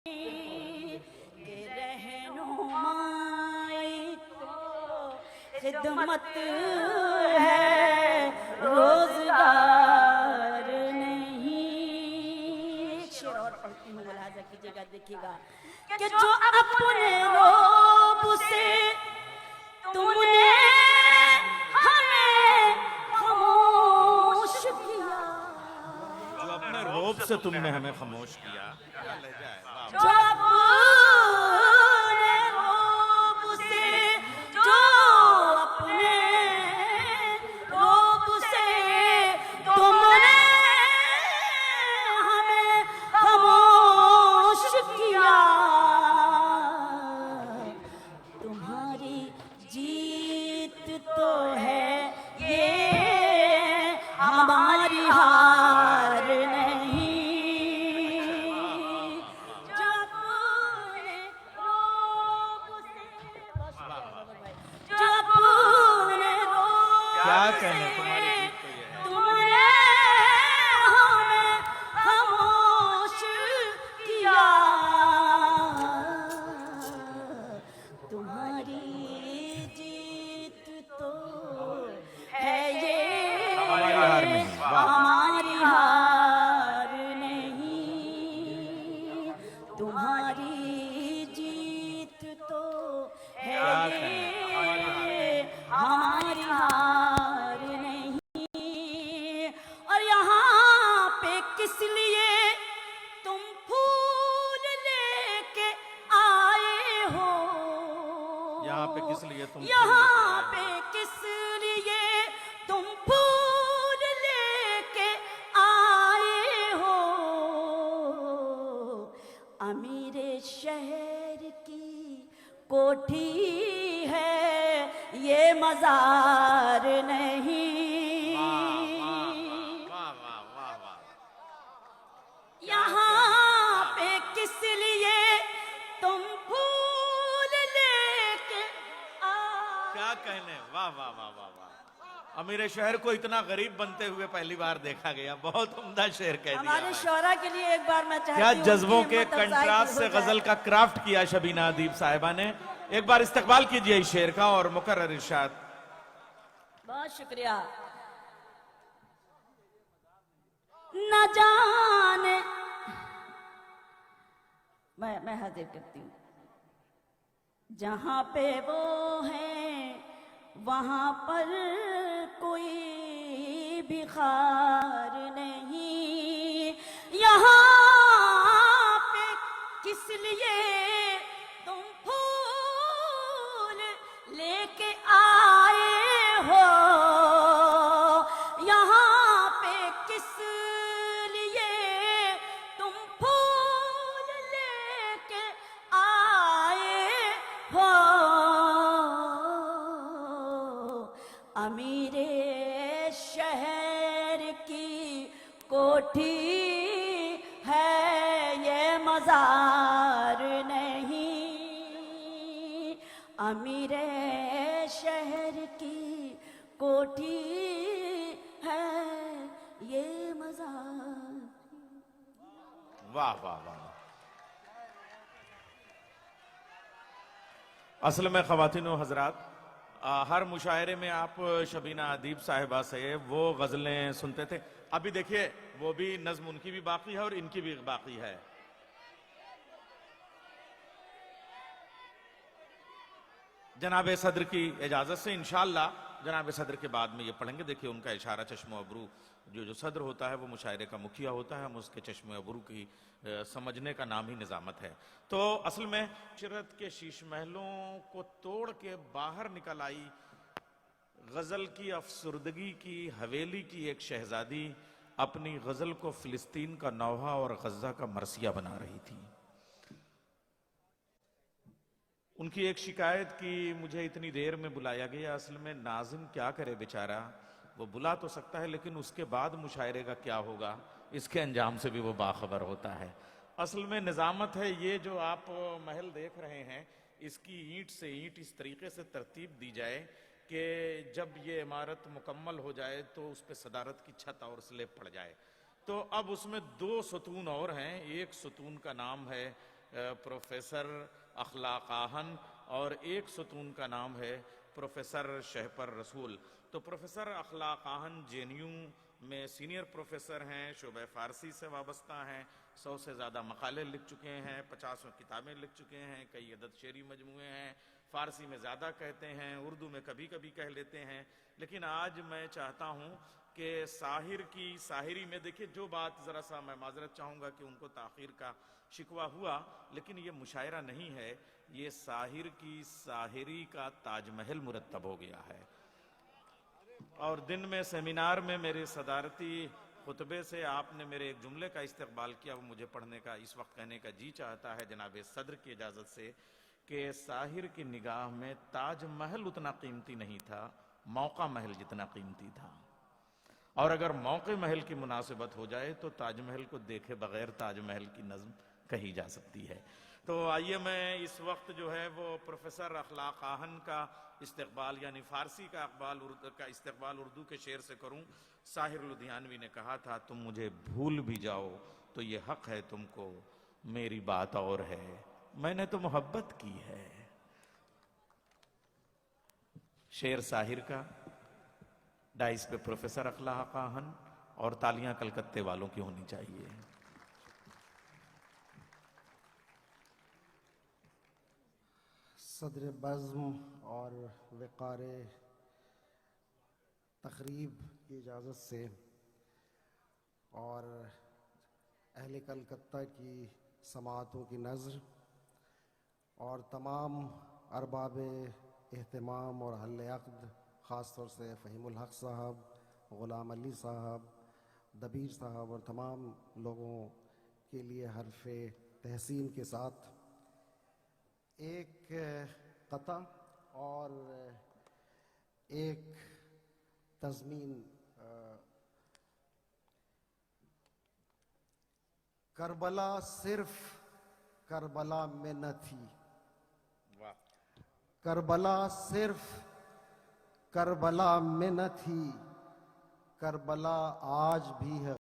के रहनुमाई को खिदमत है, रोजगार नहीं। शेर और पढ़ती हूँ, मुलाजा कीजिएगा, देखिएगा कि जो अपने रोब से तुमने हमें खामोश किया, जो अपने रोब से तुमने हमें खामोश किया, जो अपने रोब से, जो अपने रोब से तुमने हमें खामोश किया, तुम्हारी जीत तो है ये, हमारी हार नहीं। क्या कहने, तुम्हारी जीत तो ये है। तुमने हमें खामोश किया, तुम्हारी जीत तो है ये, हमारी हार नहीं। हमारी हार नहीं, तुम्हारी जीत तो है ये, हमारी हार नहीं। और यहाँ पे किस लिए तुम फूल लेके आए हो, यहाँ पे किस लिए तुम, यहाँ पे किस लिए तुम फूल लेके आए हो, अमीरे शहर की कोठी है ये, मजार नहीं। यहाँ पे किस लिए तुम फूल लेके क्या कहने, वाह वाह वाह वाह वाह। अमीर शहर को इतना गरीब बनते हुए पहली बार देखा गया। बहुत उम्दा शेर कह दिया। हमारे शोरा के लिए एक बार मैं चाहती क्या हूँ जज्बों कि के हिम्मत अफजाई कंट्रास्ट हो से जाए। गजल का क्राफ्ट किया शबीना अदीब साहिबा ने। एक बार इस्तकबाल कीजिए इस शेर का और मुकर्रर इरशाद। बहुत शुक्रिया। न जाने, मैं हाजिर करती हूँ, जहां पे वो है वहां पर कोई भी खार नहीं। यहाँ पे किस लिए तुम फूल लेके आए हो, यहाँ पे किस लिए तुम फूल लेके आए हो, अमीरे शहर की कोठी है ये, मजार नहीं। अमीरे शहर की कोठी है ये, मजार। वाह वाह वाह। असल में ख़वातीन व हज़रात, हर मुशायरे में आप शबीना अदीब साहिबा से वो गज़लें सुनते थे। अभी देखिए, वो भी नज़्म उनकी भी बाकी है और इनकी भी बाकी है। जनाब सदर की इजाज़त से इंशाअल्लाह जनाब सदर के बाद में ये पढ़ेंगे। देखिए, उनका इशारा चश्म अबरू, जो सदर होता है वो मुशायरे का मुखिया होता है, हम उसके चश्म अबरू की समझने का नाम ही निज़ामत है। तो असल में शरत के शीश महलों को तोड़ के बाहर निकल आई गज़ल की अफसुर्दगी की हवेली की एक शहजादी, अपनी गज़ल को फिलिस्तीन का नौहा और गज़ा का मरसिया बना रही थी। उनकी एक शिकायत की मुझे इतनी देर में बुलाया गया। असल में नाज़िम क्या करे बेचारा, वो बुला तो सकता है लेकिन उसके बाद मुशायरे का क्या होगा इसके अंजाम से भी वो बाखबर होता है। असल में निज़ामत है ये जो आप महल देख रहे हैं, इसकी ईंट से ईंट इस तरीके से तरतीब दी जाए कि जब ये इमारत मुकम्मल हो जाए तो उस पर सदारत की छत और स्लेब पड़ जाए। तो अब उसमें दो सतून और हैं। एक सतून का नाम है प्रोफेसर अखलाक आहन और एक सुतून का नाम है प्रोफेसर शहपर रसूल। तो प्रोफेसर अखलाक आहन जेएनयू में सीनियर प्रोफेसर हैं, शोबे फ़ारसी से वाबस्ता हैं, 100 से ज़्यादा मकाले लिख चुके हैं, 50 किताबें लिख चुके हैं, कई अदद शेरी मजमूए हैं, फ़ारसी में ज़्यादा कहते हैं, उर्दू में कभी कभी कह लेते हैं। लेकिन आज मैं चाहता हूँ कि साहिर की साहिरी में, देखिए जो बात ज़रा सा मैं माजरत चाहूँगा कि उनको ताख़ीर का शिकवा हुआ, लेकिन ये मुशायरा नहीं है, ये साहिर की साहिरी का ताजमहल मुरतब हो गया है। और दिन में सेमिनार में मेरे सदारती खुतबे से आपने मेरे एक जुमले का इस्तकबाल किया, वो मुझे पढ़ने का इस वक्त कहने का जी चाहता है जनाब सदर की इजाज़त से, कि साहिर की निगाह में ताजमहल उतना कीमती नहीं था, मौका महल जितना कीमती था। और अगर मौके महल की मुनासिबत हो जाए तो ताजमहल को देखे बगैर ताजमहल की नज़्म कही जा सकती है। तो आइए मैं इस वक्त जो है वो प्रोफेसर अखलाक आहन का इस्तकबाल, यानी फ़ारसी का इस्तकबाल उर्दू के शेर से करूं। साहिर लुधियानवी ने कहा था, तुम मुझे भूल भी जाओ तो ये हक है तुमको, मेरी बात और है, मैंने तो मोहब्बत की है। शेर साहिर का, डाइस पे प्रोफेसर अखलाक आहन, और तालियां कलकत्ते वालों की होनी चाहिए। सदर बज़्म और वक़ार तक़रीब की इजाज़त से और अहले कलकत्ता की समाअतों की नज़र और तमाम अरबाब एहतमाम और अहले अक़्द, ख़ास तौर से फ़हीमुल हक़ साहब, ग़ुलाम अली साहब, दबीर साहब और तमाम लोगों के लिए हर्फ़े तहसीन के साथ एक क़ता और एक तज़मीन। करबला सिर्फ करबला में न थी, करबला सिर्फ करबला में न थी, करबला आज भी है